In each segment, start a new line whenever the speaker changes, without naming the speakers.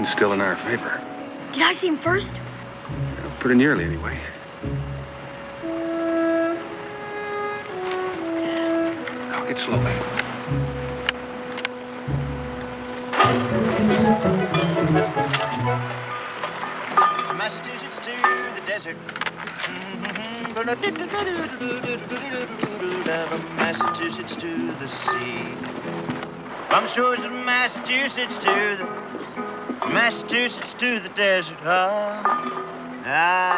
wind's still in our favor.
Did I see him first?
Well, pretty nearly, anyway. I'll get slowly.
Massachusetts to the desert. From Massachusetts to the sea. From the shores of Massachusetts to the desert.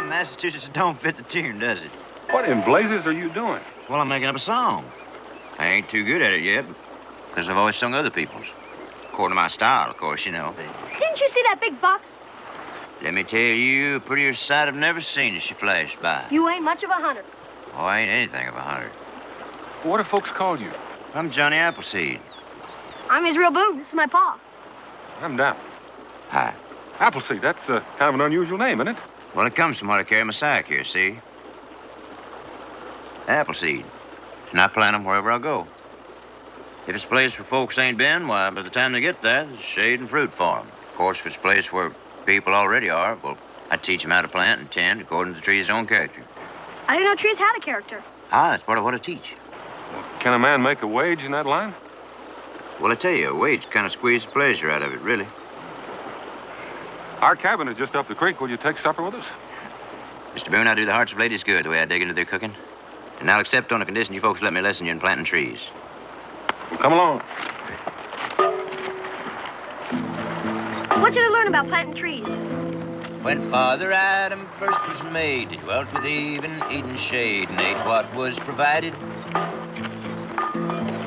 Massachusetts don't fit the tune, does it?
What in blazes are you doing?
Well, I'm making up a song. I ain't too good at it yet, because I've always sung other people's. According to my style, of course, you know.
Didn't you see that big buck?
Let me tell you, a prettier sight I've never seen as she flashed by.
You ain't much of a hunter.
Oh, I ain't anything of a hunter.
What do folks call you?
I'm Johnny Appleseed.
I'm his real Boone. This is my pa.
I'm Dap.
Hi.
Appleseed, that's kind of an unusual name, isn't it?
Well, it comes from what I carry in my sack here, see? Appleseed. And I plant 'em wherever I go. If it's a place where folks ain't been, why, by the time they get there, there's shade and fruit for 'em. Of course, if it's a place where people already are, well, I teach 'em how to plant and tend according to the tree's own character.
I didn't know trees had a character.
That's part of what I teach.
Well, can a man make a wage in that line?
Well, I tell you, a wage kind of squeezes the pleasure out of it, really.
Our cabin is just up the creek. Will you take supper with us?
Mr. Boone, I do the hearts of ladies good the way I dig into their cooking. And I'll accept on the condition you folks let me lesson you in planting trees.
Well, come along.
What did I learn about planting trees?
When Father Adam first was made, he dwelt with Eve in Eden's shade and ate what was provided.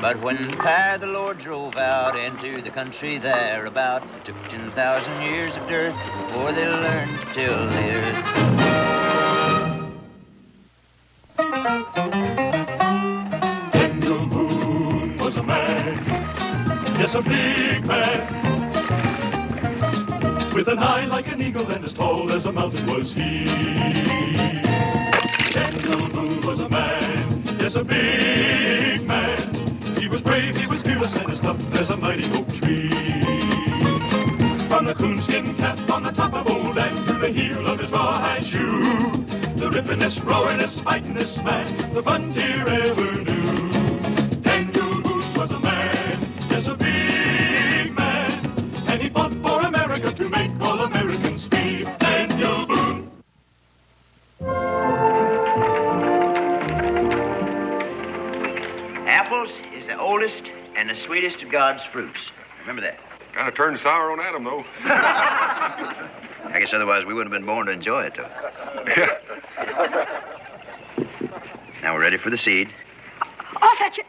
But when the pair the Lord drove out into the country thereabout, it took 10,000 years of dearth before they learned to till the earth.
Daniel Boone was a man, yes, a big man. With an eye like an eagle and as tall as a mountain was he. Daniel Boone was a man, yes, a big man. He was brave, he was fearless, and as tough as a mighty oak tree. From the coonskin cap on the top of old Dan to the heel of his rawhide shoe, the rippin'est, roaring'est, fighting'est man the frontier ever knew. Daniel Boone was a man, yes, a big man, and he fought for America to make all Americans free. Daniel Boone.
Apples is the oldest and the sweetest of God's fruits. Remember that.
Kind of turned sour on Adam, though.
I guess otherwise we wouldn't have been born to enjoy it, though.
Yeah.
Now we're ready for the seed.
I'll fetch it.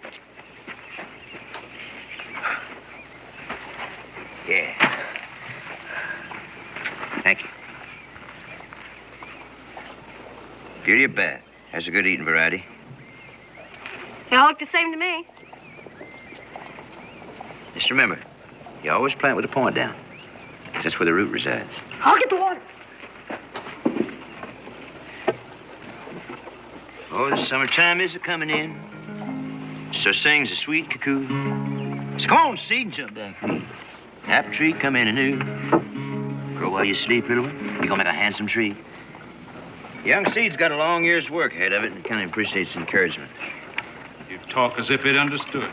Yeah. Thank you. Beauty of Bath. That's a good eating variety.
They all look the same to me.
Just remember, you always plant with the point down. That's where the root resides.
I'll get the water.
Oh, the summertime is a-coming in. So sings the sweet cuckoo. So come on, seed, and jump down for me. Apple tree, come in anew. Grow while you sleep, little one. You're gonna make a handsome tree. Young seed's got a long year's work ahead of it and kind of appreciates encouragement.
You talk as if it understood.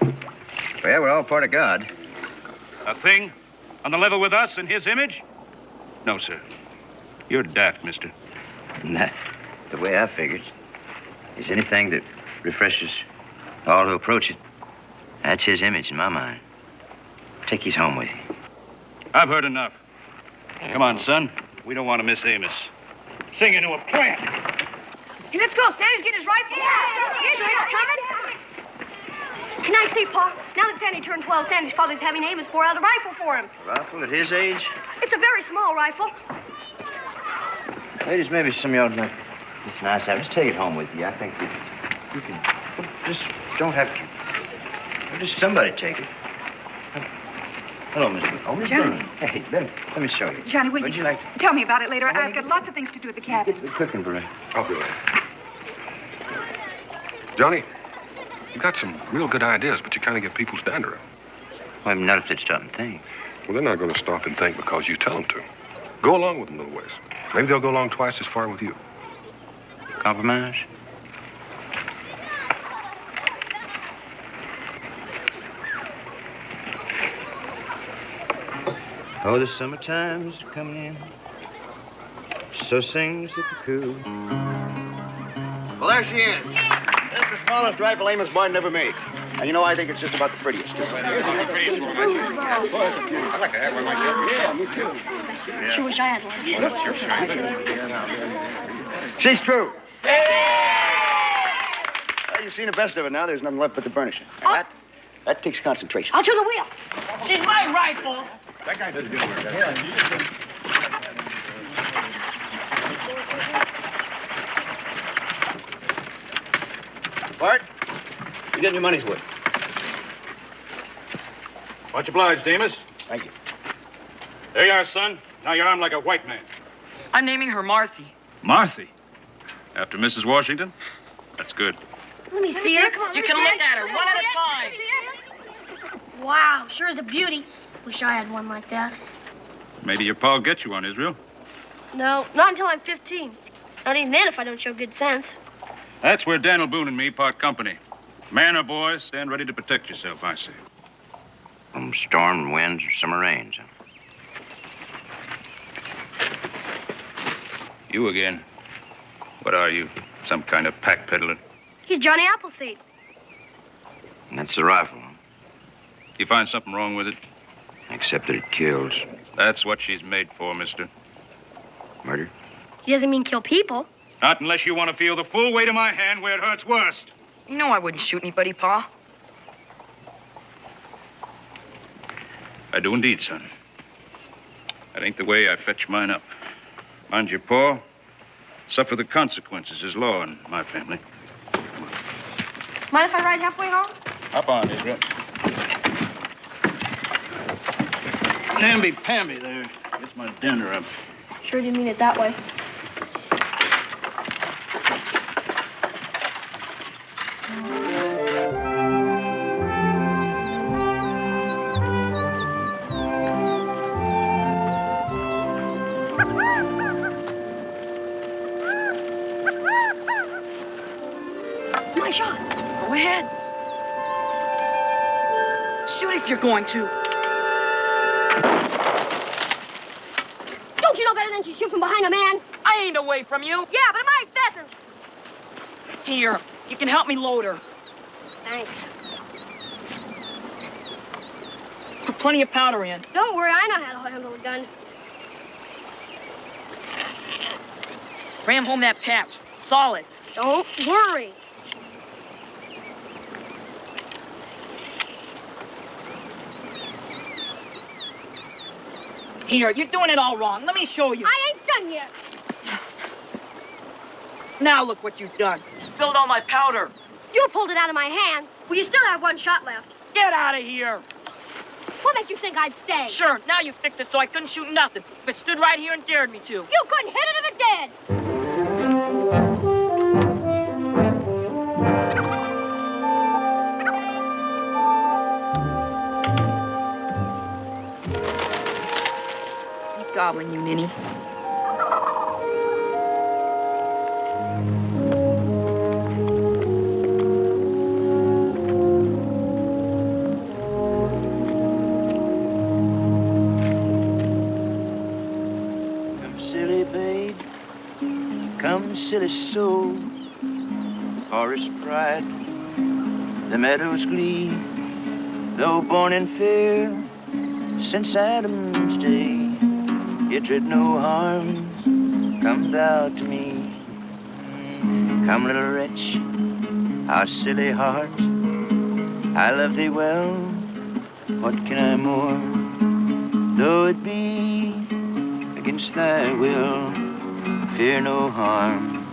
Well, we're all part of God.
A thing on the level with us in his image? No, sir. You're daft, mister.
Nah, the way I figured is anything that refreshes all who approach it. That's his image in my mind. Take his home with you.
I've heard enough. Come on, son. We don't want to miss Amos. Sing into a plant.
Hey, let's go. Sandy's getting his rifle. Here's your it's coming. Can I see, Pa? Now that Sandy turned 12, Sandy's father's having Amos pour out a rifle for him.
A rifle at his age?
It's a very small rifle.
Ladies, maybe some of y'all like this nice out. Just take it home with you. I think you can. Just don't have to. Just somebody take it. Hello, Miss Boone. Oh, Miss
Johnny.
Boone. Hey, let me show you.
Johnny,
Would you like to?
tell me about it later? I've got lots of things to do at the cabin.
Get the cooking, Brett.
I'll be right. Johnny, you've got some real good ideas, but you kind of get people's dander.
Well, not if they'd stop and think.
Well, they're not going to stop and think because you tell them to. Go along with them a little ways. Maybe they'll go along twice as far with you.
Compromise? Oh, the summertime's coming in. So sings the cuckoo.
Well, there she is. That's the smallest rifle Amos Boyd ever made. And you know, I think it's just about the prettiest, too.
I'd like to have one like that. Yeah, me too.
Sure wish I had one.
That's your shine.
She's true. Well, you've seen the best of it now. There's nothing left but the burnishing. That takes concentration.
I'll turn the wheel.
She's my rifle.
That guy does good work.
Bart, you're getting your money's worth.
Much obliged, Amos.
Thank you.
There you are, son. Now you're armed like a white man.
I'm naming her Marthy.
Marthy? After Mrs. Washington? That's good.
Let me see her.
You can look at her one at a time.
Wow, sure is a beauty. Wish I had one like that.
Maybe your pa will get you one, Israel.
No, not until I'm 15. Not even then if I don't show good sense.
That's where Daniel Boone and me part company. Man or boy, stand ready to protect yourself, I say.
From storm, winds, or summer rains. You again. What are you? Some kind of pack peddler?
He's Johnny Appleseed.
And that's the rifle, huh?
You find something wrong with it?
Except that it kills.
That's what she's made for, mister.
Murder?
He doesn't mean kill people.
Not unless you want to feel the full weight of my hand where it hurts worst.
You know I wouldn't shoot anybody, Pa.
I do indeed, son. That ain't the way I fetch mine up. Mind your paw, suffer the consequences is law in my family.
Mind if I ride halfway home?
Hop on, Israel. Namby-pamby there. Gets my dinner up.
Sure didn't mean it that way. It's my shot.
Go ahead. Shoot if you're going to.
Don't you know better than to shoot from behind a man?
I ain't away from you.
Yeah, but my pheasant.
Here, you can help me load her.
Thanks.
Put plenty of powder in.
Don't worry, I know how to handle a gun.
Ram home that patch. Solid.
Don't worry.
Here, you're doing it all wrong. Let me show you.
I ain't done yet.
Now look what you've done. You spilled all my powder.
You pulled it out of my hands. Well, you still have one shot left.
Get out of here.
What makes you think I'd stay?
Sure, now you fixed it so I couldn't shoot nothing. But stood right here and dared me to.
You couldn't hit it if it did.
Keep gobbling, you ninny.
Come, silly babe. Come, silly soul. Forest pride. The meadow's glee. Though born in fear, since Adam's day, you dread no harm. Come thou to me. Come, little wretch, our silly heart. I love thee well. What can I more? Though it be against thy will, fear no harm.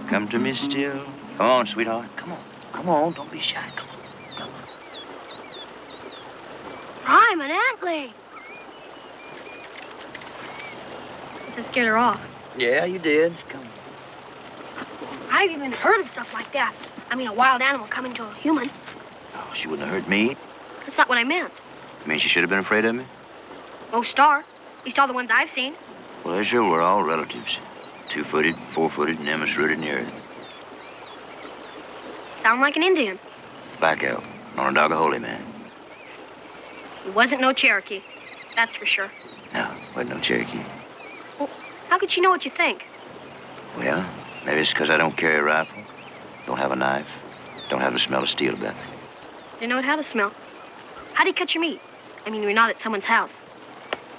Come to me still. Come on, sweetheart. Come on. Come on. Don't be shy. Come on.
I'm an antler. Guess I scared her off.
Yeah, you did. Come.
I've even heard of stuff like that. I mean, a wild animal coming to a human.
Oh, she wouldn't have hurt me.
That's not what I meant.
I mean, she should have been afraid of me.
Most are. At least all the ones I've seen.
Well, they sure were all relatives. 2-footed, 4-footed, and Emma's-rooted in the earth.
Sound like an Indian.
Black elk, Onondaga holy man.
It wasn't no Cherokee. That's for sure.
No, wasn't no Cherokee.
Well, how could she know what you think?
Well, maybe it's because I don't carry a rifle, don't have a knife, don't have the smell of steel about me.
Didn't know it had a smell. How do you cut your meat? I mean, we're not at someone's house.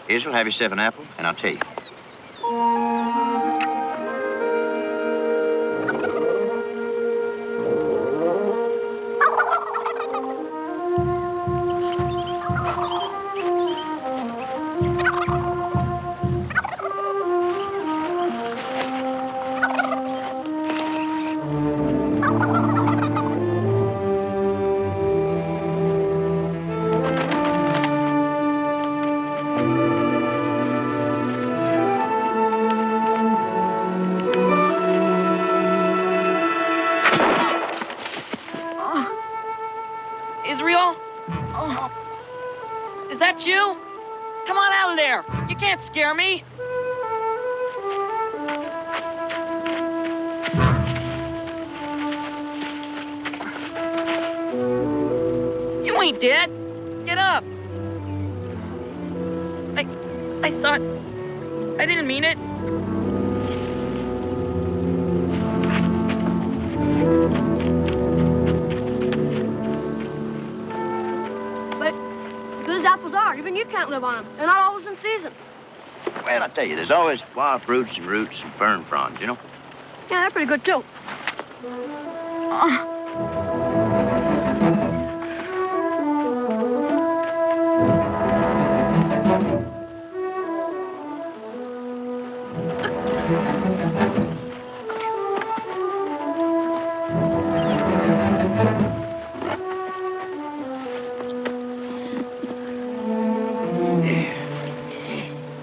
Israel, have yourself an apple, and I'll tell you.
Israel? Oh. Is that you? Come on out of there. You can't scare me. You ain't dead. Get up. I thought... I didn't mean it.
Apples are. Even you can't live on them. They're not always in season.
Well, I tell you, there's always wild fruits and roots and fern fronds, you know?
Yeah, they're pretty good, too.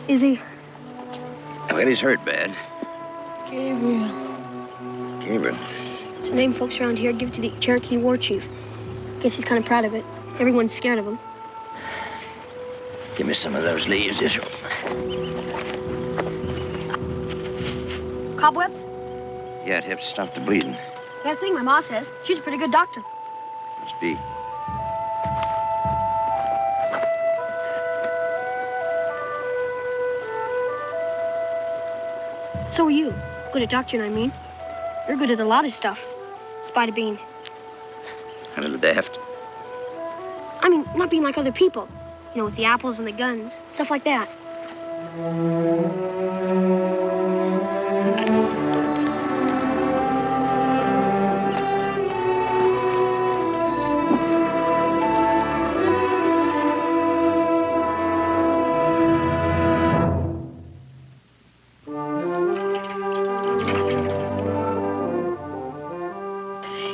Is he?
Well, he's hurt bad.
Gabriel.
Gabriel?
It's a name folks around here give to the Cherokee war chief. Guess he's kind of proud of it. Everyone's scared of him.
Give me some of those leaves, Israel.
Cobwebs?
Yeah, it helps stop the bleeding.
That's the thing my ma says. She's a pretty good doctor.
Must be.
So are you. Good at doctoring, I mean. You're good at a lot of stuff. In spite of being...
A little daft.
I mean, not being like other people. You know, with the apples and the guns. Stuff like that.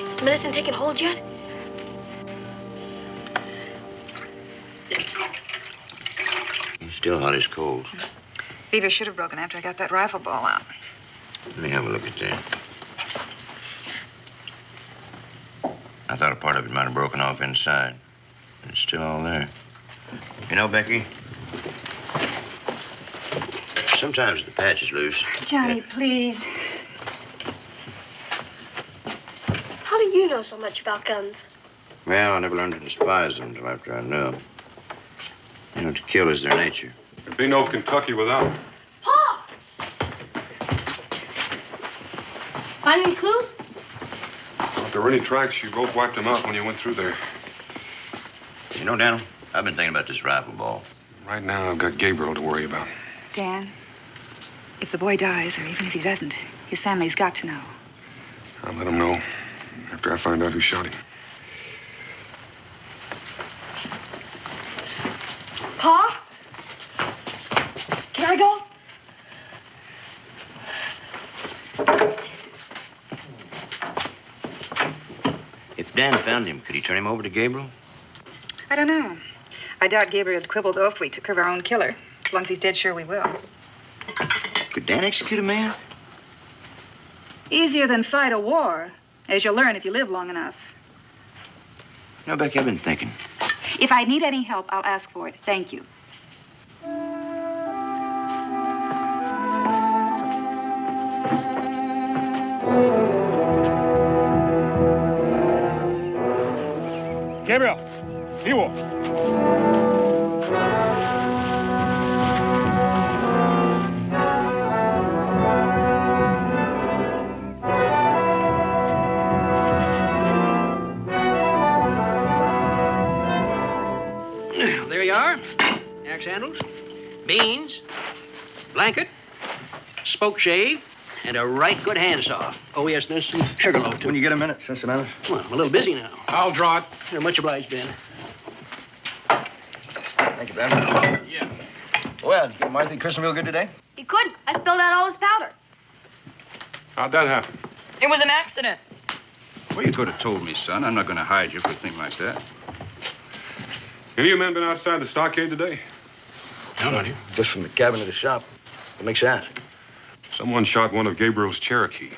Has medicine taken hold yet?
He's still hot as coals.
Fever should have broken after I got that rifle ball out.
Let me have a look at that. I thought a part of it might have broken off inside. But it's still all there. You know, Becky, sometimes the patch is loose.
Johnny, please.
How do you know so much about guns?
Well, I never learned to despise them until after I knew them. You know, to kill is their nature.
There'd be no Kentucky without them.
Pa! Find any clues?
If there were any tracks, you both wiped them out when you went through there.
You know, Daniel, I've been thinking about this rifle ball.
Right now, I've got Gabriel to worry about.
Dan, if the boy dies, or even if he doesn't, his family's got to know.
I'll let him know after I find out who shot him.
Pa? Can I go?
If Dan found him, could he turn him over to Gabriel?
I don't know. I doubt Gabriel would quibble, though, if we took care of our own killer. As long as he's dead, sure we will.
Could Dan execute a man?
Easier than fight a war, as you'll learn if you live long enough.
You know, Becky, I've been thinking.
If I need any help, I'll ask for it. Thank you.
Gabriel, Ewo.
There you are. Axe handles, beans, blanket, spoke shave, and a right good handsaw. Oh, yes, there's some sugarloaf, too.
When you get a minute, Cincinnati.
Well, I'm a little busy now.
I'll draw it.
You're much obliged, Ben.
Thank you, Ben.
Yeah.
Well, did Marthy christen real good today?
He couldn't. I spilled out all his powder.
How'd that happen?
It was an accident.
Well, you could have told me, son. I'm not going to hide you for a thing like that.
Any of you men been outside the stockade today?
No, not here.
Just from the cabin to the shop. What makes you ask?
Someone shot one of Gabriel's Cherokee.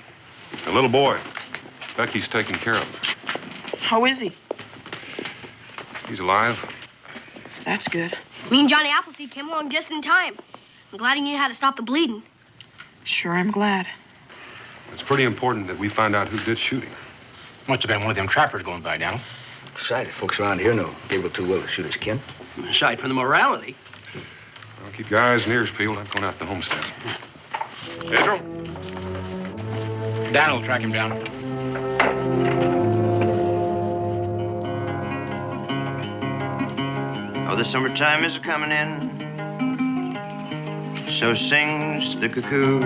A little boy. Becky's taking care of him.
How is he?
He's alive.
That's good.
Me and Johnny Appleseed came along just in time. I'm glad he knew how to stop the bleeding.
Sure, I'm glad.
It's pretty important that we find out who did shooting.
Must have been one of them trappers going by, Donald.
Besides, folks around here know Gabriel too well to shoot his kin.
Aside from the morality.
Well, keep your eyes and ears peeled. I'm going out to the homestead. Pedro?
Donald will track him down.
Oh, the summertime is coming in. So sings the cuckoo.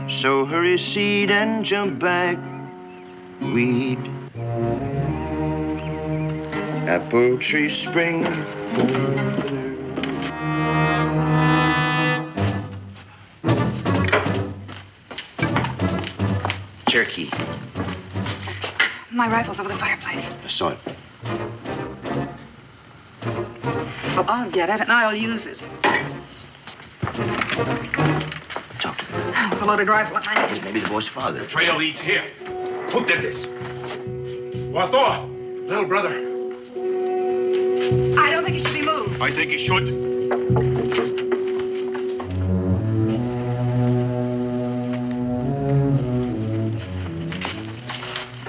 So hurry, seed, and jump back, weed. Apple tree spring. Cherokee.
My rifle's over the fireplace.
I saw it.
Well, I'll get it and I'll use it.
Talk to me.
With a loaded rifle in my hands.
Maybe the boy's father.
Trail leads here. Who did this? Arthur, little brother.
I don't think he should be moved.
I think he should.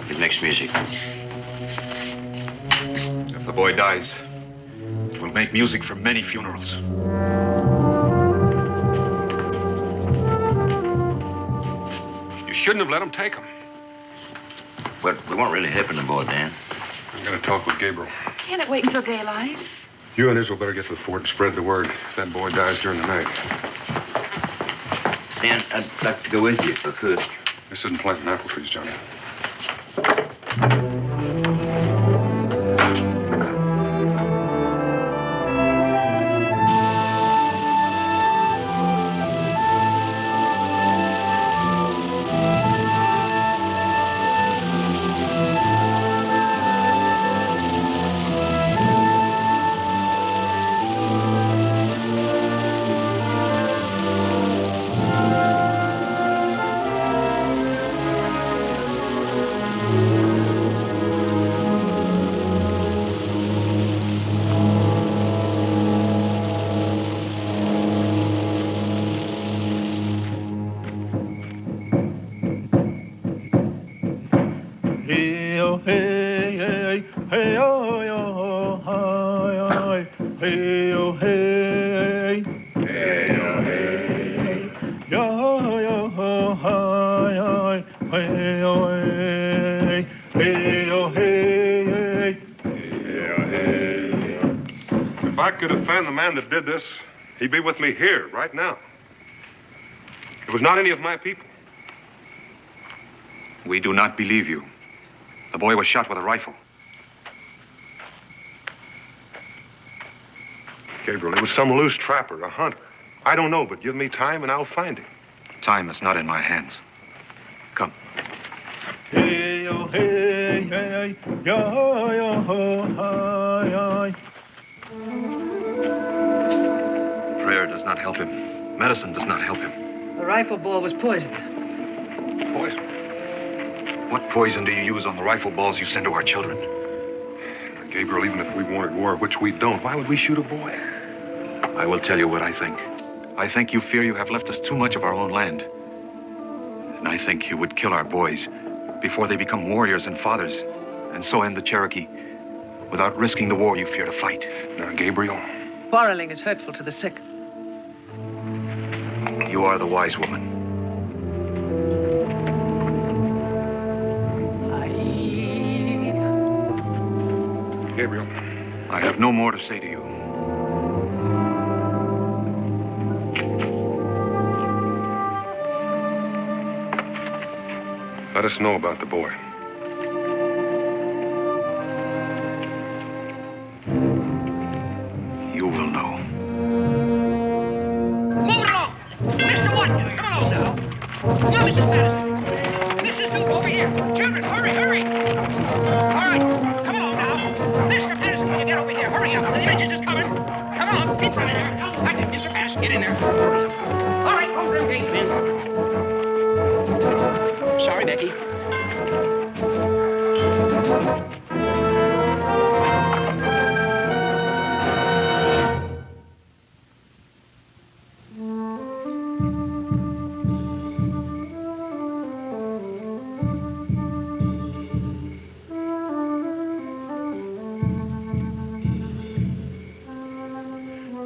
It makes music.
If the boy dies, it will make music for many funerals.
You shouldn't have let him take him.
But we weren't really hipping the boy, Dan.
I'm going to talk with Gabriel.
Can't it wait until daylight?
You and Israel better get to the fort and spread the word if that boy dies during the night.
Dan, I'd like to go with you if I could.
This isn't planting apple trees, Johnny. If I could have found the man that did this, he'd be with me here, right now. It was not any of my people.
We do not believe you. The boy was shot with a rifle.
Gabriel, it was some loose trapper, a hunter. I don't know, but give me time and I'll find him.
Time is not in my hands. Come.
Hey, oh, hey, hey, yo, yo, ho, hi, hi.
Prayer does not help him. Medicine does not help him.
The rifle ball was poisoned.
Poison? What poison do you use on the rifle balls you send to our children?
Gabriel, even if we wanted war, which we don't, why would we shoot a boy?
I will tell you what I think. I think you fear you have left us too much of our own land. And I think you would kill our boys before they become warriors and fathers and so end the Cherokee without risking the war you fear to fight.
Now, Gabriel.
Quarreling is hurtful to the sick.
You are the wise woman.
Gabriel.
I have no more to say to you.
Let us know about the boy.
You will know.
Move it along! Mr. Watt, come along now. Now, Mrs. Patterson. Mrs. Duke, over here. Children, hurry, hurry. All right, come along now. Mr. Patterson, when you get over here, hurry up. The images is coming. Come on, keep running there. That's it, Mr. Patterson, get in there. Hurry up. All right, go for them gates, men. Sorry, Becky.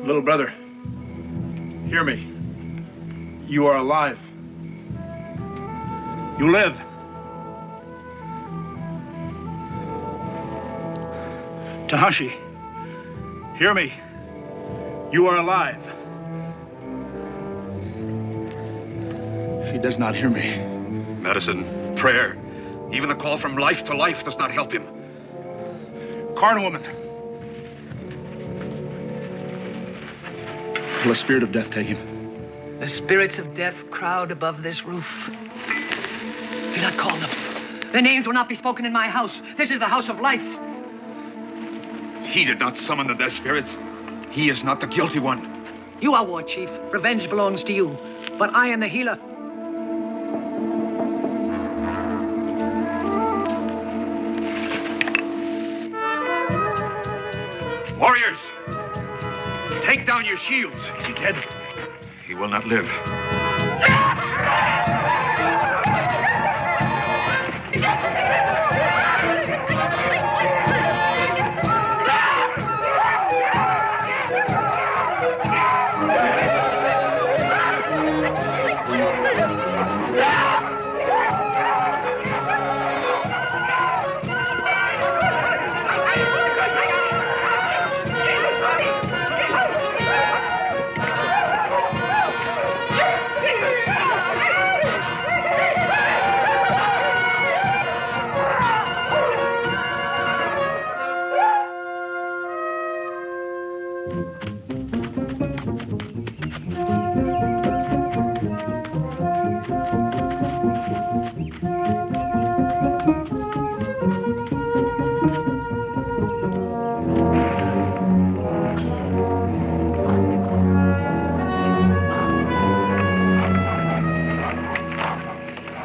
Little brother, hear me. You are alive. You live. Tahashi, hear me. You are alive. She does not hear me.
Medicine, prayer, even the call from life to life does not help him.
Carn woman. Will the spirit of death take him?
The spirits of death crowd above this roof. Do not call them. Their names will not be spoken in my house. This is the house of life.
He did not summon the death spirits. He is not the guilty one.
You are war chief. Revenge belongs to you. But I am the healer.
Warriors! Take down your shields. Is he dead? He will not live.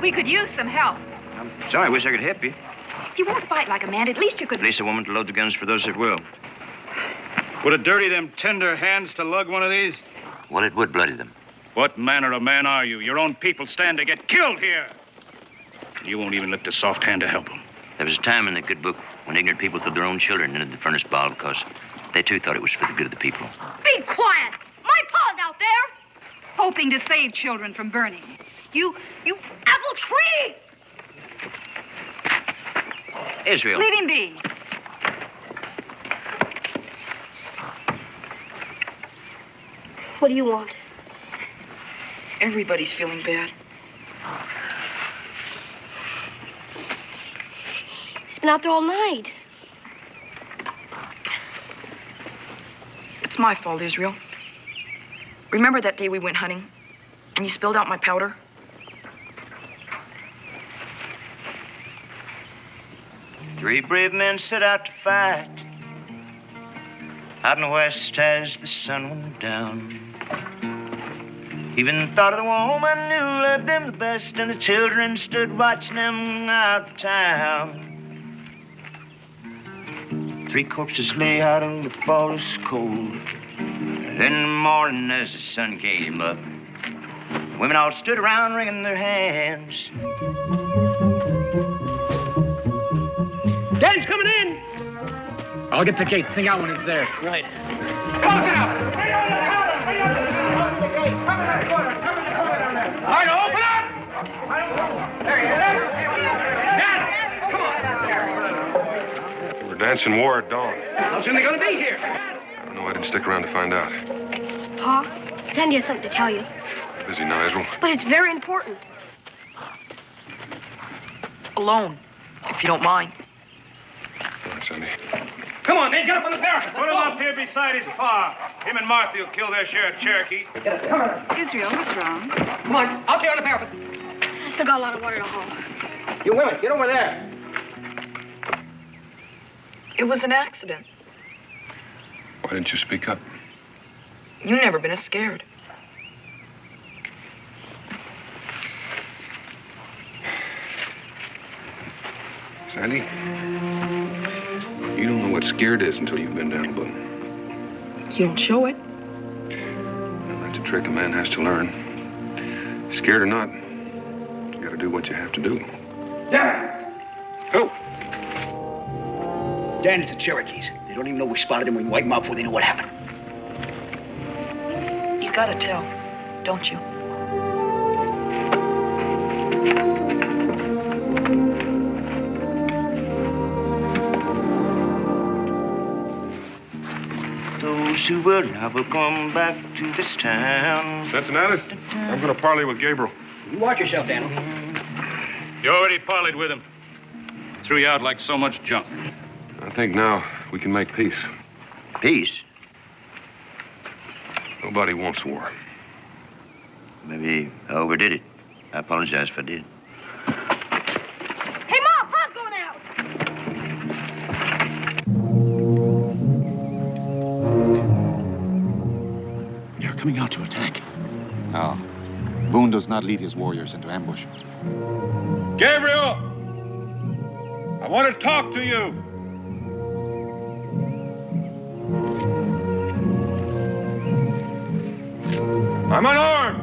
We could use some help.
I'm sorry, I wish I could help you.
If you won't fight like a man, at least you could...
Release a woman to load the guns for those that will.
Would it dirty them tender hands to lug one of these?
Well, it would bloody them.
What manner of man are you? Your own people stand to get killed here. You won't even lift a soft hand to help them.
There was a time in the good book when ignorant people threw their own children into the furnace ball because they, too, thought it was for the good of the people.
Be quiet! My pa's out there!
Hoping to save children from burning.
You apple tree!
Israel.
Leave him be.
What do you want?
Everybody's feeling bad.
He's been out there all night.
It's my fault, Israel. Remember that day we went hunting and you spilled out my powder?
Three brave men set out to fight. Out in the west as the sun went down. Even thought of the woman who loved them the best, and the children stood watching them out of town. Three corpses lay out on the forest cold. And in the morning as the sun came up, women all stood around wringing their hands.
Daddy's coming in. I'll get the gate. Sing out when he's there.
Right.
Close it up! All right, open up! There he is. Dad, come on.
We're dancing war at dawn.
How soon are they going to be here?
I don't know. I didn't stick around to find out.
Pa, Sandy has something to tell you.
Busy, Nigel.
But it's very important.
Alone, if you don't mind.
All right, Sandy.
Come on, man, get up on the parapet.
Put him up here beside his pa. Him and Martha will kill their share of Cherokee.
Israel, what's wrong?
Come on, out here on the parapet.
I still got a lot of water to haul.
You women, get over there.
It was an accident.
Why didn't you speak up?
You never been as scared.
Sandy, you don't know what scared is until you've been down Boone.
You don't show it.
Well, that's a trick a man has to learn. Scared or not, you gotta do what you have to do.
Dan!
Who?
Dan, it's the Cherokees. They don't even know we spotted them. We can wipe them out before they know what happened.
You gotta tell, don't you?
Those who will never come back to this town.
Cincinnati, I'm gonna parley with Gabriel.
You watch yourself, Daniel.
You already parleyed with him. Threw you out like so much junk.
I think now we can make peace.
Peace?
Nobody wants war.
Maybe I overdid it. I apologize if I did.
Hey, Ma, Pa's going out.
They're coming out to attack. No. Boone does not lead his warriors into ambush.
Gabriel! I want to talk to you. I'm unarmed.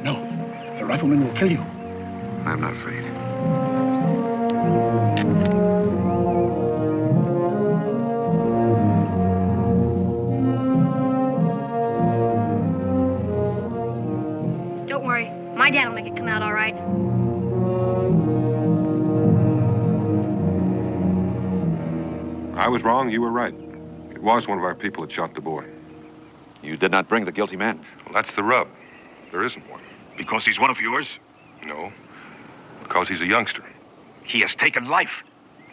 No. The riflemen will kill you.
I'm not afraid.
Don't worry. My dad will make it come out all right.
I was wrong. You were right. It was one of our people that shot the boy.
You did not bring the guilty man.
Well, that's the rub. There isn't one.
Because he's one of yours?
No. Because he's a youngster.
He has taken life.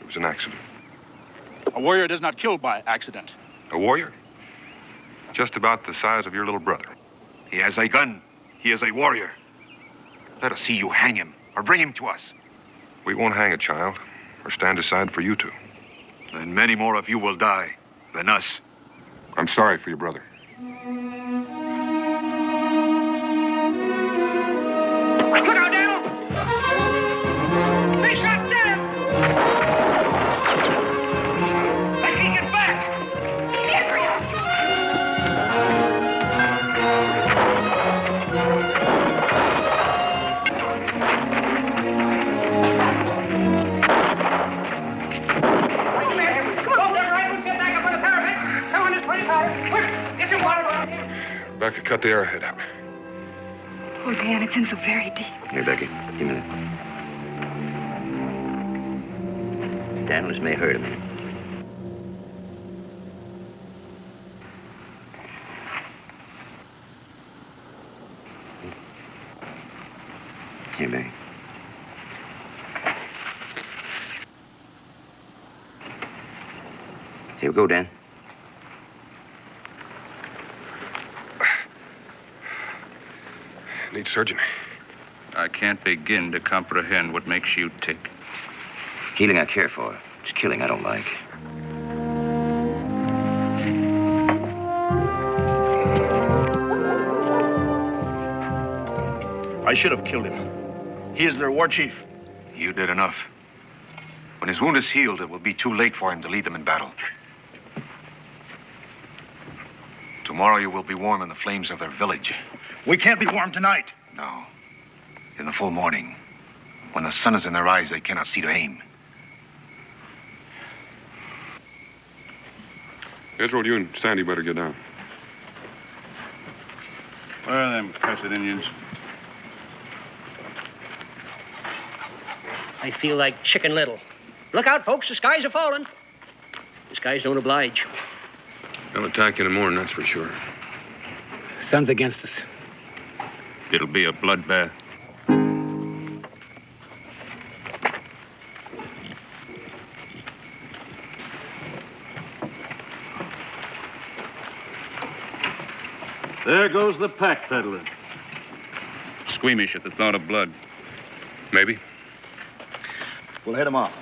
It was an accident.
A warrior does not kill by accident.
A warrior? Just about the size of your little brother.
He has a gun. He is a warrior. Let us see you hang him or bring him to us.
We won't hang a child or stand aside for you two.
Then many more of you will die than us.
I'm sorry for your brother.
Look out, Daniel! They shot Dan! I can't get back! Israel! Come on, there, right? Get back up on the parapet. Come on, there's plenty of powder. Quick, get some water around here.
Becca, cut the arrowhead out.
Oh, Dan, it's in so very deep.
Here, Becky, give me that. Daniels may hurt him. Here, Becky. Here we go, Dan.
Need surgeon.
I can't begin to comprehend what makes you tick.
Healing I care for. It's killing I don't like.
I should have killed him. He is their war chief.
You did enough. When his wound is healed, it will be too late for him to lead them in battle. Tomorrow you will be warm in the flames of their village.
We can't be warm tonight.
No. In the full morning, when the sun is in their eyes, they cannot see to aim.
Israel, you and Sandy better get down.
Where are them cussed Indians?
I feel like Chicken Little. Look out, folks, the skies are falling. The skies don't oblige.
They'll attack you in the morning, that's for sure.
Sun's against us.
It'll be a bloodbath. There goes the pack peddler. Squeamish at the thought of blood.
Maybe.
We'll head him off.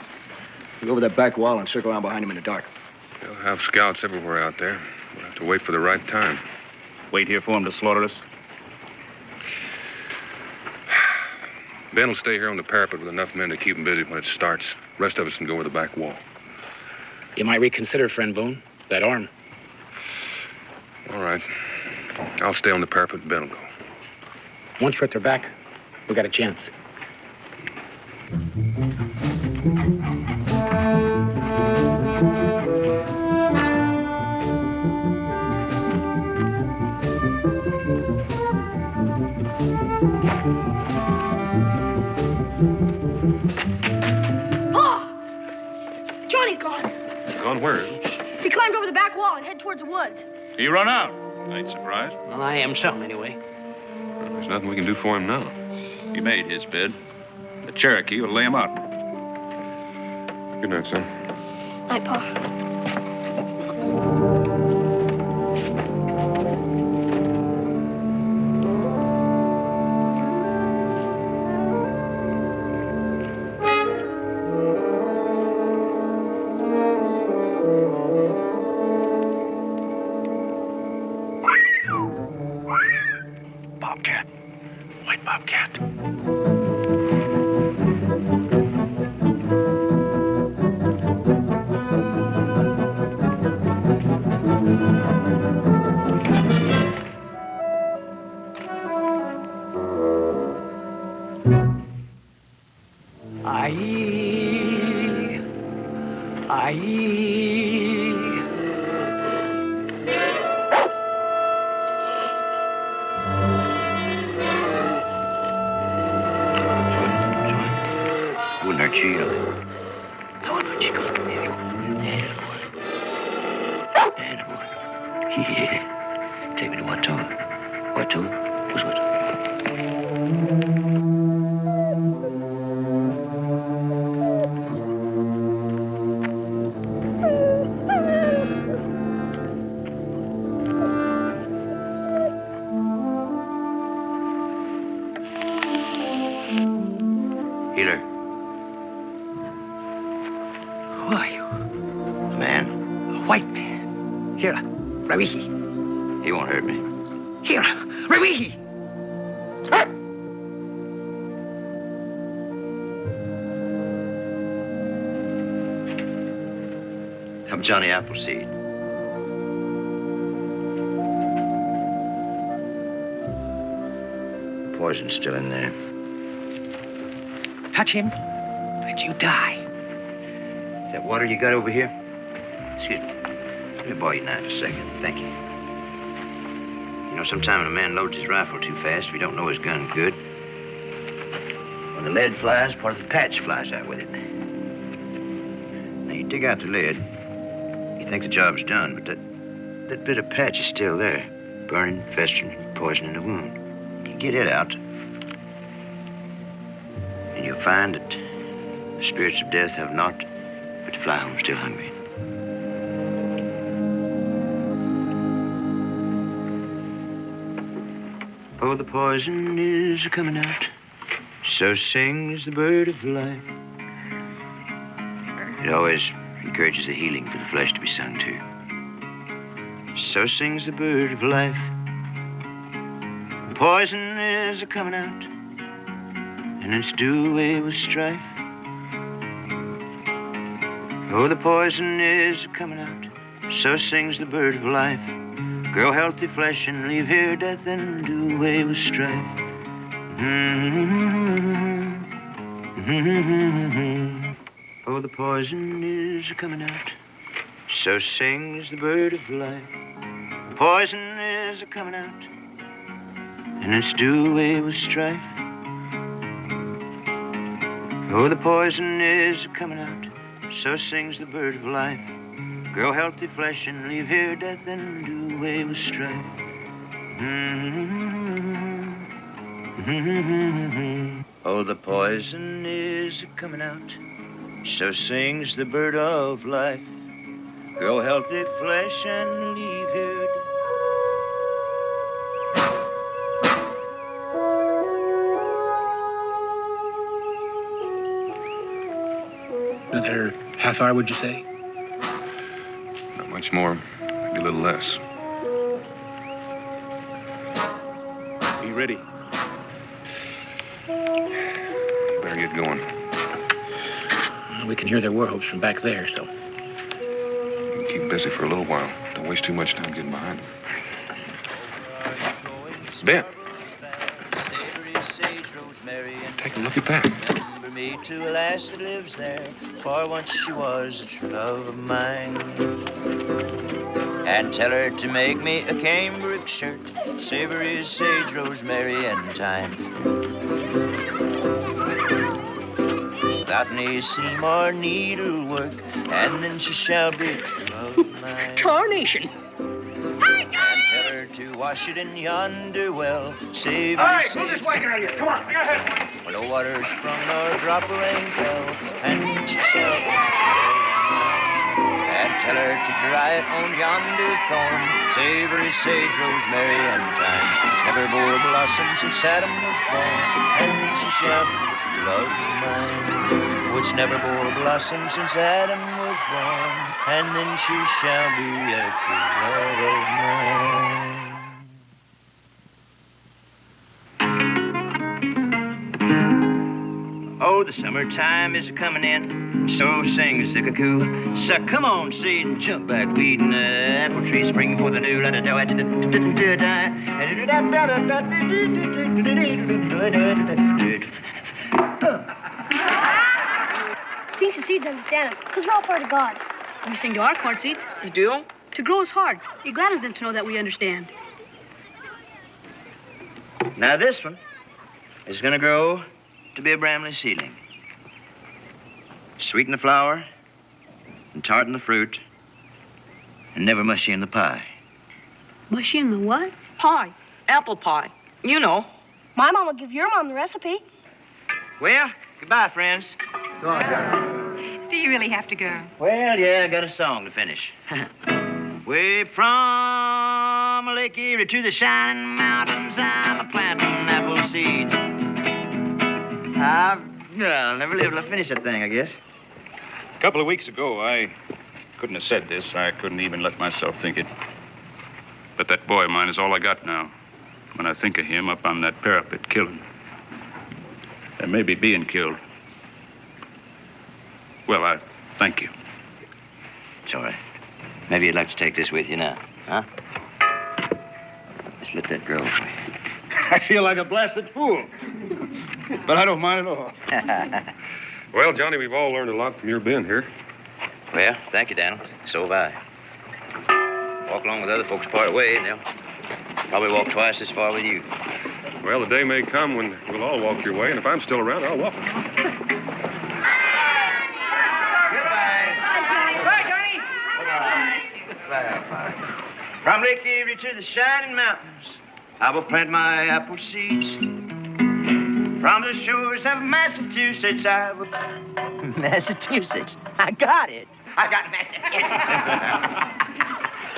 Go over that back wall and circle around behind him in the dark.
They'll have scouts everywhere out there. We'll have to wait for the right time.
Wait here for him to slaughter us?
Ben will stay here on the parapet with enough men to keep him busy when it starts. The rest of us can go over the back wall.
You might reconsider, friend Boone, that arm.
All right. I'll stay on the parapet and Ben will go.
Once we're at their back, we got a chance.
Johnny's gone.
Gone where?
He climbed over the back wall and headed towards the woods.
He run out. I ain't surprised.
Well, I am something anyway.
Well, there's nothing we can do for him now.
He made his bed. The Cherokee will lay him out.
Good night, son.
Night, Pa.
Bobcat. White bobcat.
Wouldn't hurt you,
No, no, Chico.
Yeah. Take me to what tour? What tour? What's what? Healer.
Who are you?
Man.
A white man. Here, Rawihi.
He won't hurt me.
Here, Rawihi.
I'm Johnny Appleseed. The poison's still in there.
Touch him, and you die.
Is that water you got over here? Excuse me. Let me borrow your knife a second. Thank you. You know, sometimes a man loads his rifle too fast if he don't know his gun good. When the lead flies, part of the patch flies out with it. Now, you dig out the lead, you think the job's done, but that bit of patch is still there, burning, festering, poisoning the wound. You get it out, and you'll find that the spirits of death have not, but to fly home still hungry. Oh, the poison is coming out, so sings the bird of life. It always encourages the healing for the flesh to be sung to. So sings the bird of life. The poison is coming out, and it's do away with strife. Oh, the poison is coming out, so sings the bird of life. Grow healthy flesh and leave here death and do away with strife. Oh, the poison is coming out. So sings the bird of life. The poison is coming out. And it's do away with strife. Oh, the poison is coming out. So sings the bird of life. Grow healthy flesh and leave here death and do away with strife. Oh, the poison is coming out. So sings the bird of life. Grow healthy flesh and leave here.
Another half hour, would you say?
Not much more, maybe a little less.
Be ready.
You better get going.
We can hear their war hopes from back there, so.
You can keep busy for a little while. Don't waste too much time getting behind them. Ben. Take a look at that.
Remember me to a lass that lives there, for once she was a true love of mine. And tell her to make me a cambric shirt, savory sage, rosemary, and thyme. Without any seam or needlework, and then she shall be true love of mine.
Tarnation!
And tell her to wash it in yonder well, savory
All right,
sage.
move this wagon out of here. Come on, go ahead.
When no water sprung nor drop of rain fell, and she shall be true. And tell her to dry it on yonder thorn, savory sage, rosemary, and thyme. It's never bore a blossom since Adam was born, and she shall be true love of mine. Which never bore a blossom since Adam was born, and then she shall be a true love of mine. Oh, the summertime is a-coming in, so sings the cuckoo. So come on, seed, and jump back, weed in the apple tree, spring for the new.
Thinks the seeds understand him, because we're all part of God.
We sing to our corn seeds.
You do?
To grow is hard. It gladdens them to know that we understand.
Now this one is gonna grow to be a Bramley seedling. Sweet in the flower, and tart in the fruit, and never mushy in the pie.
Mushy in the what?
Pie. Apple pie. You know.
My mom will give your mom the recipe.
Well, goodbye, friends.
Do you really have to go?
Well, yeah, I got a song to finish. Way from Lake Erie to the shining mountains, I'm a-planting apple seeds. I'll never live to finish that thing, I guess.
A couple of weeks ago, I couldn't have said this. I couldn't even let myself think it. But that boy of mine is all I got now. When I think of him up on that parapet killing. And maybe being killed. Well, I thank you.
It's all right. Maybe you'd like to take this with you now, huh? Just let that grow.
I feel like a blasted fool. But I don't mind at all.
Well, Johnny, we've all learned a lot from your Ben here.
Well, thank you, Daniel. So have I. Walk along with other folks part of the way, and they'll probably walk twice as far with you.
Well, the day may come when we'll all walk your way, and if I'm still around, I'll walk it.
From Lake Erie to the shining mountains, I will plant my apple seeds. From the shores of Massachusetts, I will... Massachusetts? I got it. I got Massachusetts.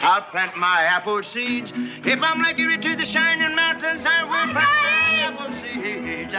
I'll plant my apple seeds. If I'm Lake Erie to the shining mountains, I will plant my apple seeds.